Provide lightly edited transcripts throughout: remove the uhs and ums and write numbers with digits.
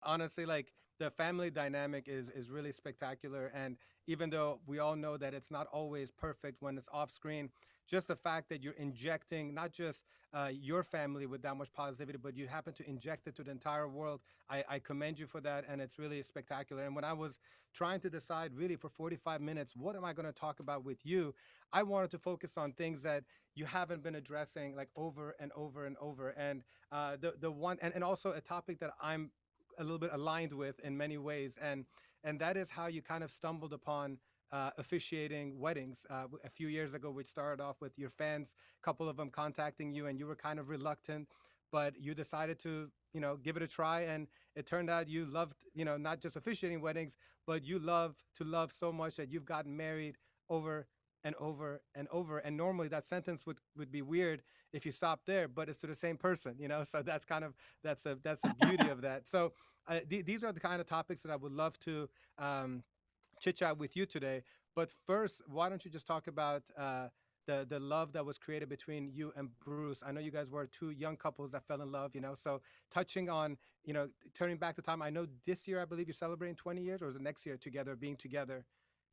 honestly, like the family dynamic is really spectacular. And even though we all know that it's not always perfect when it's off screen, just the fact that you're injecting not just your family with that much positivity, but you happen to inject it to the entire world. I commend you for that, and it's really spectacular. And when I was trying to decide really for 45 minutes, what am I going to talk about with you, I wanted to focus on things that you haven't been addressing like over and over and over. And the one and also a topic that I'm a little bit aligned with in many ways, and that is how you kind of stumbled upon officiating weddings a few years ago, which started off with your fans, a couple of them contacting you, and you were kind of reluctant, but you decided to, give it a try, and it turned out you loved, not just officiating weddings, but you love to love so much that you've gotten married over and over and over. And normally that sentence would be weird if you stop there, but it's to the same person, so that's kind of that's a beauty of that. So these are the kind of topics that I would love to chit chat with you today. But first, why don't you just talk about the love that was created between you and Bruce? I know you guys were two young couples that fell in love, so touching on, turning back the time. I know this year, I believe you're celebrating 20 years, or is it next year together, being together?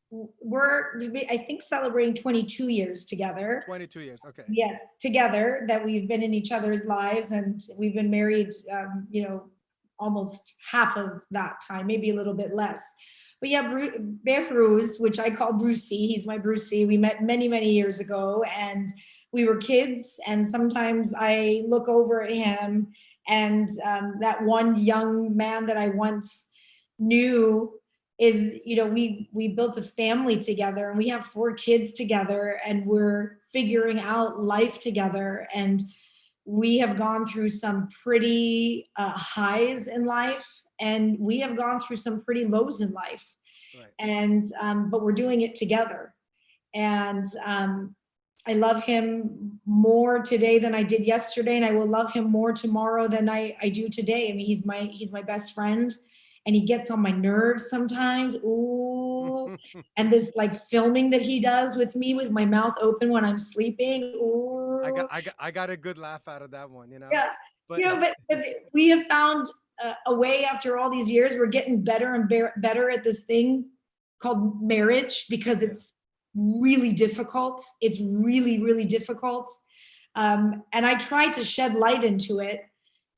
We're, I think, celebrating 22 years together. 22 years. Okay. Yes, together, that we've been in each other's lives, and we've been married, almost half of that time, maybe a little bit less. But yeah, Bruce, which I call Brucey, he's my Brucey. We met many, many years ago, and we were kids. And sometimes I look over at him, and that one young man that I once knew is, we built a family together, and we have 4 kids together, and we're figuring out life together. And we have gone through some pretty highs in life, and we have gone through some pretty lows in life. Right. And but we're doing it together. And I love him more today than I did yesterday, and I will love him more tomorrow than I do today. I mean, he's my best friend, and he gets on my nerves sometimes. Ooh. And this like filming that he does with me with my mouth open when I'm sleeping. Ooh. I got a good laugh out of that one, Yeah. but But we have found a way after all these years. We're getting better and better at this thing called marriage, because yeah. it's really difficult. It's really, really difficult. And I try to shed light into it.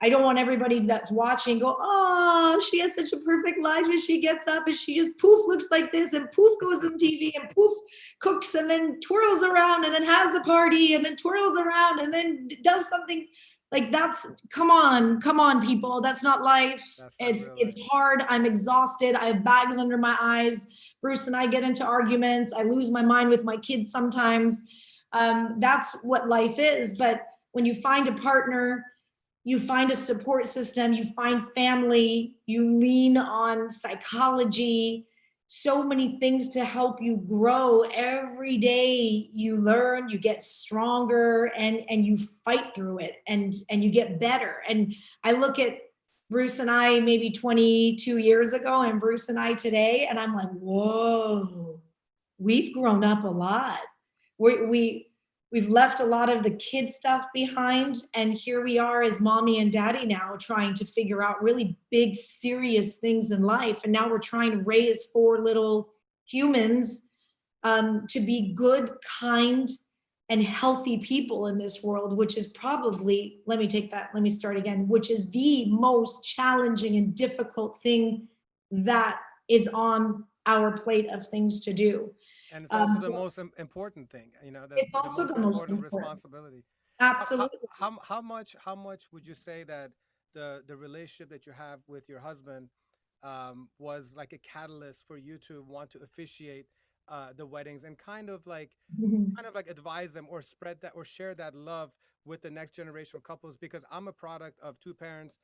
I don't want everybody that's watching go, oh, she has such a perfect life, and she gets up and she just poof looks like this, and poof goes on TV, and poof cooks, and then twirls around, and then has a party, and then twirls around, and then does something. Like, that's, come on, people. That's not life. That's not It's real it's life. hard. I'm exhausted. I have bags under my eyes. Bruce and I get into arguments. I lose my mind with my kids sometimes. That's what life is. But when you find a partner, you find a support system, you find family, you lean on psychology, so many things to help you grow. Every day you learn, you get stronger, and you fight through it, and you get better. And I look at Bruce and I maybe 22 years ago, and Bruce and I today, and I'm like, whoa, we've grown up a lot. We've left a lot of the kid stuff behind, and here we are as mommy and daddy now, trying to figure out really big serious things in life. And now we're trying to raise 4 little humans, to be good, kind, and healthy people in this world, which is probably, let me start again, which is the most challenging and difficult thing that is on our plate of things to do. And it's also um, the most important thing, it's the also most the most important important. responsibility. Absolutely. How much would you say that the relationship that you have with your husband was like a catalyst for you to want to officiate the weddings, and kind of like advise them or spread that or share that love with the next generation of couples? Because I'm a product of two parents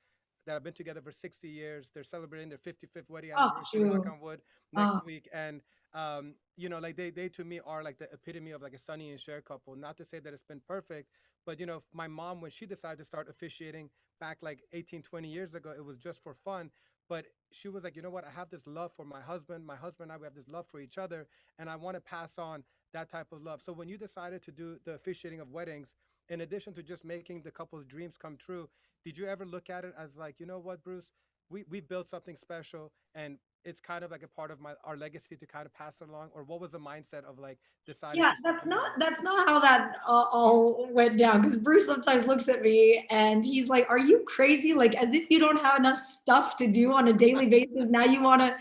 that have been together for 60 years. They're celebrating their 55th wedding Oh, anniversary, knock true. on wood, Oh, next week. And like they to me are like the epitome of like a Sonny and Cher couple. Not to say that it's been perfect, but my mom, when she decided to start officiating back like 18, 20 years ago, it was just for fun. But she was like, you know what? I have this love for my husband. My husband and I, we have this love for each other, and I want to pass on that type of love. So when you decided to do the officiating of weddings, in addition to just making the couple's dreams come true, did you ever look at it as like, you know what, Bruce? we built something special, and it's kind of like a part of our legacy to kind of pass it along? Or what was the mindset of like deciding Yeah, to start doing it? that's not how that all went down. Because Bruce sometimes looks at me and he's like, "Are you crazy? Like as if you don't have enough stuff to do on a daily basis. Now you want to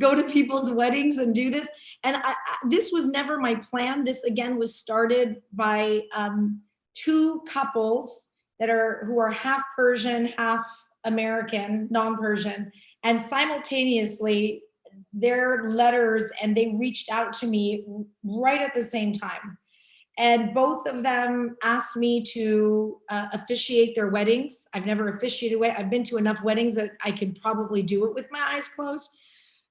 go to people's weddings and do this?" And this was never my plan. This again was started by two couples that are who are half Persian, half American, non-Persian, and simultaneously their letters, and they reached out to me right at the same time. And both of them asked me to officiate their weddings. I've never officiated I've been to enough weddings that I could probably do it with my eyes closed.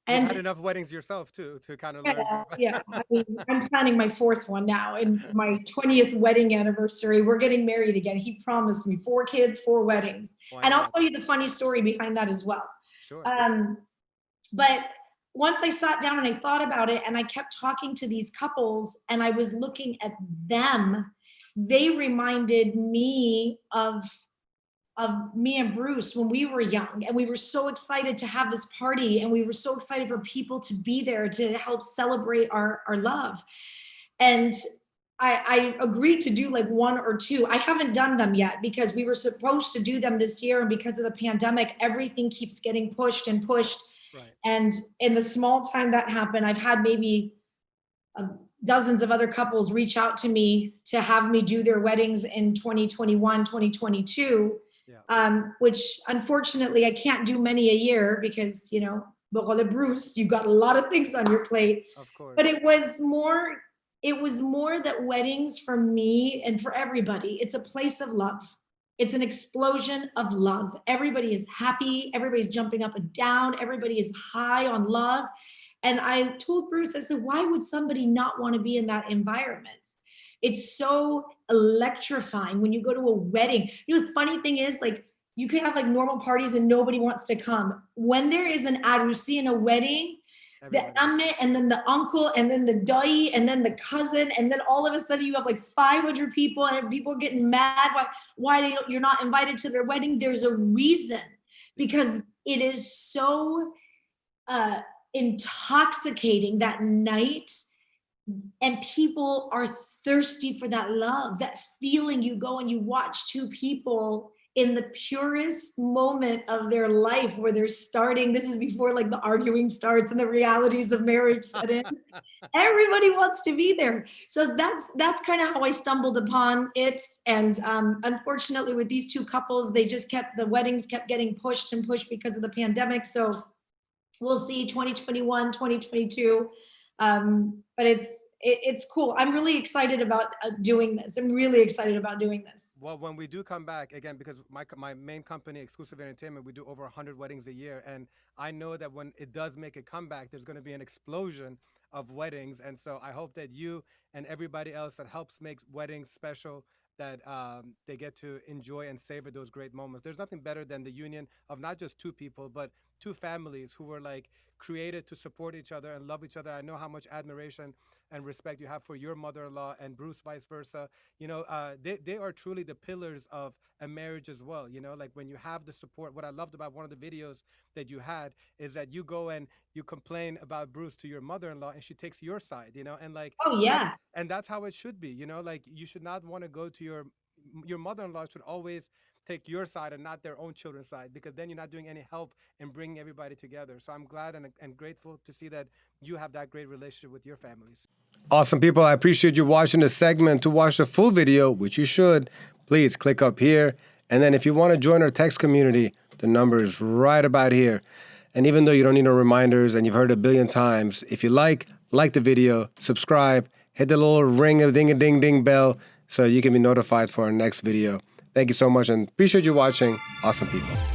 You've had And enough weddings yourself too to kind of learn. yeah, yeah. I mean, I'm planning my fourth one now, and my 20th wedding anniversary. We're getting married again. He promised me 4 kids, 4 weddings. Why And I'll not? tell you the funny story behind that as well. Sure. Um, but once I sat down and I thought about it, and I kept talking to these couples and I was looking at them, they reminded me of me and Bruce when we were young, and we were so excited to have this party, and we were so excited for people to be there to help celebrate our love. And I agreed to do like 1 or 2. I haven't done them yet because we were supposed to do them this year, and because of the pandemic, everything keeps getting pushed and pushed. Right. And in the small time that happened, I've had maybe dozens of other couples reach out to me to have me do their weddings in 2021, 2022. Yeah. Which unfortunately I can't do many a year because, you know, Bruce, you've got a lot of things on your plate. Of course. But it was more that weddings for me and for everybody, it's a place of love. It's an explosion of love. Everybody is happy. Everybody's jumping up and down. Everybody is high on love. And I told Bruce, I said, why would somebody not want to be in that environment? It's so electrifying when you go to a wedding. You know, the funny thing is, like, you could have like normal parties and nobody wants to come. When there is an arusi in a wedding, the amme, and then the uncle, and then the dai, and then the cousin, and then all of a sudden you have like 500 people, and people are getting mad why you're not invited to their wedding. There's a reason, because it is so intoxicating that night, and people are thirsty for that love, that feeling. You go and you watch two people in the purest moment of their life where they're starting. This is before like the arguing starts and the realities of marriage set in. Everybody wants to be there. So that's kind of how I stumbled upon it. And unfortunately with these two couples, the weddings kept getting pushed and pushed because of the pandemic. So we'll see 2021, 2022. But it's cool. I'm really excited about doing this. I'm really excited about doing this. Well, when we do come back again, because my main company, Exclusive Entertainment, we do over 100 weddings a year, and I know that when it does make a comeback, there's going to be an explosion of weddings, and so I hope that you and everybody else that helps make weddings special, that they get to enjoy and savor those great moments. There's nothing better than the union of not just two people, but two families who were like created to support each other and love each other. I know how much admiration and respect you have for your mother-in-law and Bruce, vice versa. You know, they are truly the pillars of a marriage as well. You know, like when you have the support. What I loved about one of the videos that you had is that you go and you complain about Bruce to your mother-in-law, and she takes your side. You know, and like Oh yeah. that's how it should be. You know, like you should not want to go to your mother-in-law should always take your side and not their own children's side, because then you're not doing any help in bringing everybody together. So I'm glad and grateful to see that you have that great relationship with your families. Awesome, people. I appreciate you watching this segment. To watch the full video, which you should, please click up here. And then if you want to join our text community, the number is right about here. And even though you don't need no reminders and you've heard it a billion times, if you like the video, subscribe, hit the little ring of ding-a-ding-ding bell so you can be notified for our next video. Thank you so much and appreciate you watching. Awesome, people.